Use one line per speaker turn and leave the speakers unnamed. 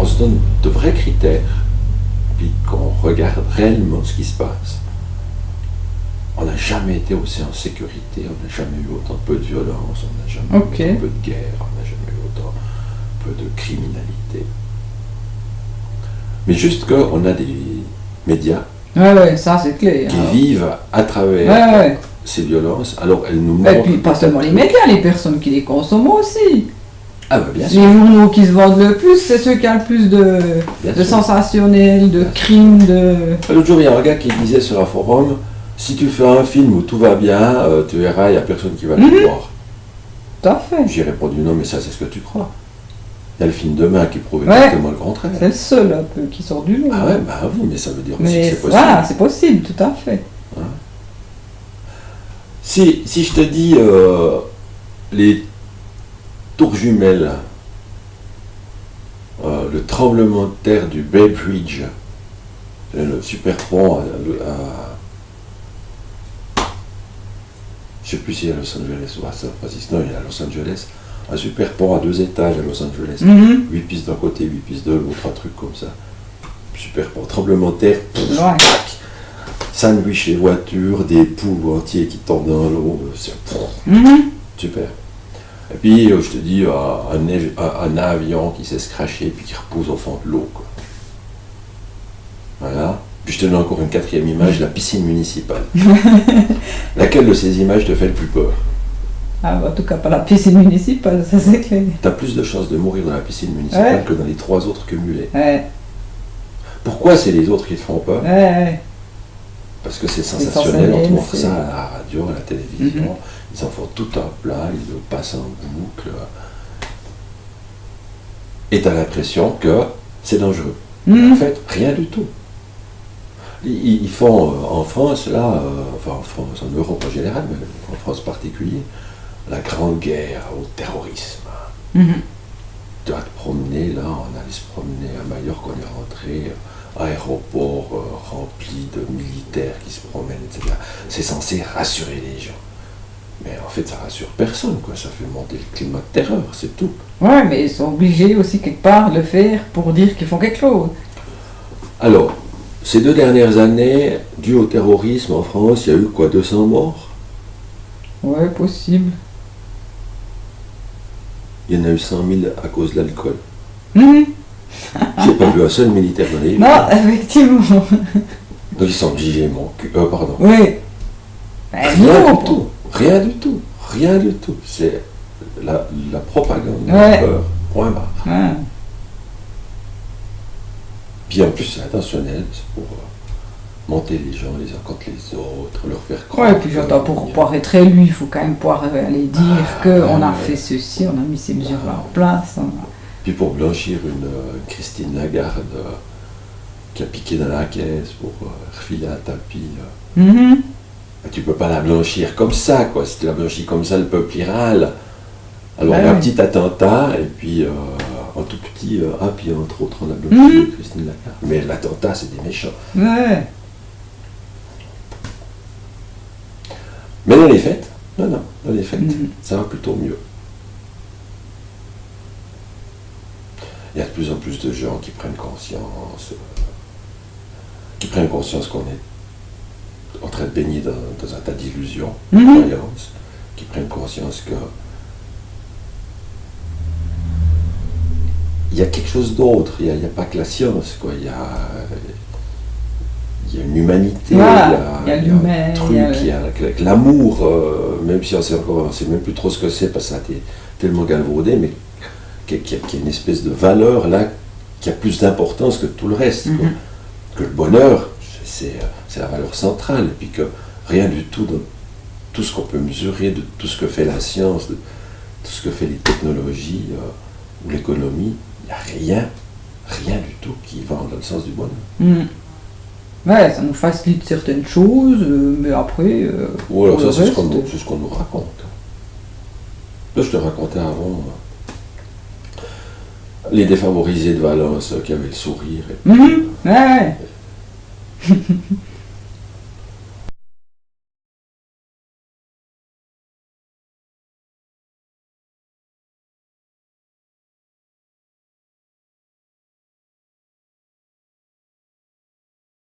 on se donne de vrais critères, puis qu'on regarde réellement ce qui se passe, on n'a jamais été aussi en sécurité, on n'a jamais eu autant peu de violence, on n'a jamais eu autant peu de guerre, on n'a jamais eu autant peu de criminalité. Mais juste qu'on a des médias
ça c'est clair.
qui vivent à travers ces violences, alors elles nous montrent...
Et puis pas seulement les médias, les personnes qui les consomment aussi.
Ah bah bien sûr.
Les journaux qui se vendent le plus, c'est ceux qui ont le plus de sensationnels, de crimes, de...
L'autre jour, il y a un gars qui disait sur un forum, si tu fais un film où tout va bien, tu verras, il n'y a personne qui va le croire.
Tout à fait.
J'ai répondu non, mais ça c'est ce que tu crois. Il y a le film Demain qui prouve exactement le contraire.
C'est le seul un peu qui sort du lot.
Ah ouais, bah oui, mais ça veut dire aussi que c'est possible.
Voilà, c'est possible, tout à fait.
Hein? Si je te dis les tours jumelles, le tremblement de terre du Bay Bridge, le super pont à je ne sais plus si à Los Angeles ou à San Francisco, non, il y a à Los Angeles, un super pont à 2 étages à Los Angeles, 8 pistes d'un côté, 8 pistes de l'autre, un truc comme ça. Super pont, tremblement de terre, sandwich les voitures, des poules entiers qui tombent dans l'eau, c'est super. Et puis, je te dis, un avion qui s'est scratché puis qui repose au fond de l'eau, quoi. Voilà. Puis je te donne encore une 4e image, la piscine municipale. Laquelle de ces images te fait le plus peur?
Ah bah, en tout cas pas la piscine municipale, ça c'est clair.
Tu as plus de chances de mourir dans la piscine municipale que dans les 3 autres cumulés. Pourquoi c'est les autres qui te font peur? Parce que c'est sensationnel, on te montre ça à la radio, à la télévision, ils en font tout un plat, ils le passent en boucle. Et tu as l'impression que c'est dangereux. En fait, rien du tout. Ils font en France, là, enfin en France, en Europe en général, mais en France en particulier, la grande guerre au terrorisme. Tu vas te promener, là, on allait se promener à Majorque, on est rentré, aéroport rempli de militaires qui se promènent, etc. C'est censé rassurer les gens. Mais en fait, ça rassure personne, quoi. Ça fait monter le climat de terreur, c'est tout.
Ouais, mais ils sont obligés aussi quelque part de le faire pour dire qu'ils font quelque chose.
Alors, ces 2 dernières années, dû au terrorisme en France, il y a eu quoi, 200 morts?
Ouais, possible.
Il y en a eu 100 000 à cause de l'alcool. J'ai pas vu un seul militaire dans les villes.
Non, effectivement.
Donc ils sont obligés, pardon.
Oui.
Rien du tout. Rien du tout. Rien du tout. C'est la propagande de la peur. Point barre. Puis en plus c'est intentionnel, c'est pour monter les gens les uns contre les autres, leur faire croire.
Ouais, et puis j'entends pour paraître élu, il faut quand même pouvoir aller dire qu'on a fait ceci, on a mis ces mesures-là en place.
Puis pour blanchir une Christine Lagarde qui a piqué dans la caisse pour refiler un tapis, tu peux pas la blanchir comme ça, quoi. Si tu la blanchis comme ça, le peuple il râle. Alors il y a un petit attentat, et puis en tout petit, puis entre autres on a blanchi Christine Lagarde. Mais l'attentat c'est des méchants. Mais dans les fêtes, dans les fêtes, ça va plutôt mieux. Il y a de plus en plus de gens qui prennent conscience qu'on est en train de baigner dans un tas d'illusions, de croyances, qui prennent conscience que il y a quelque chose d'autre, il n'y a pas que la science, quoi. Il y a une humanité, il y a un truc, il y a l'amour, même si on sait même plus trop ce que c'est, parce que ça a été tellement galvaudé, mais qu'il y a une espèce de valeur là, qui a plus d'importance que tout le reste. Quoi. Que le bonheur, c'est la valeur centrale, et puis que rien du tout, dans tout ce qu'on peut mesurer, de tout ce que fait la science, de tout ce que fait les technologies ou l'économie, il n'y a rien du tout qui va dans le sens du bonheur.
Ouais, ça nous facilite certaines choses, mais après...
ou alors ça, c'est ce qu'on nous raconte. Là, je te racontais avant les défavorisés de Valence qui avaient le sourire. Et puis,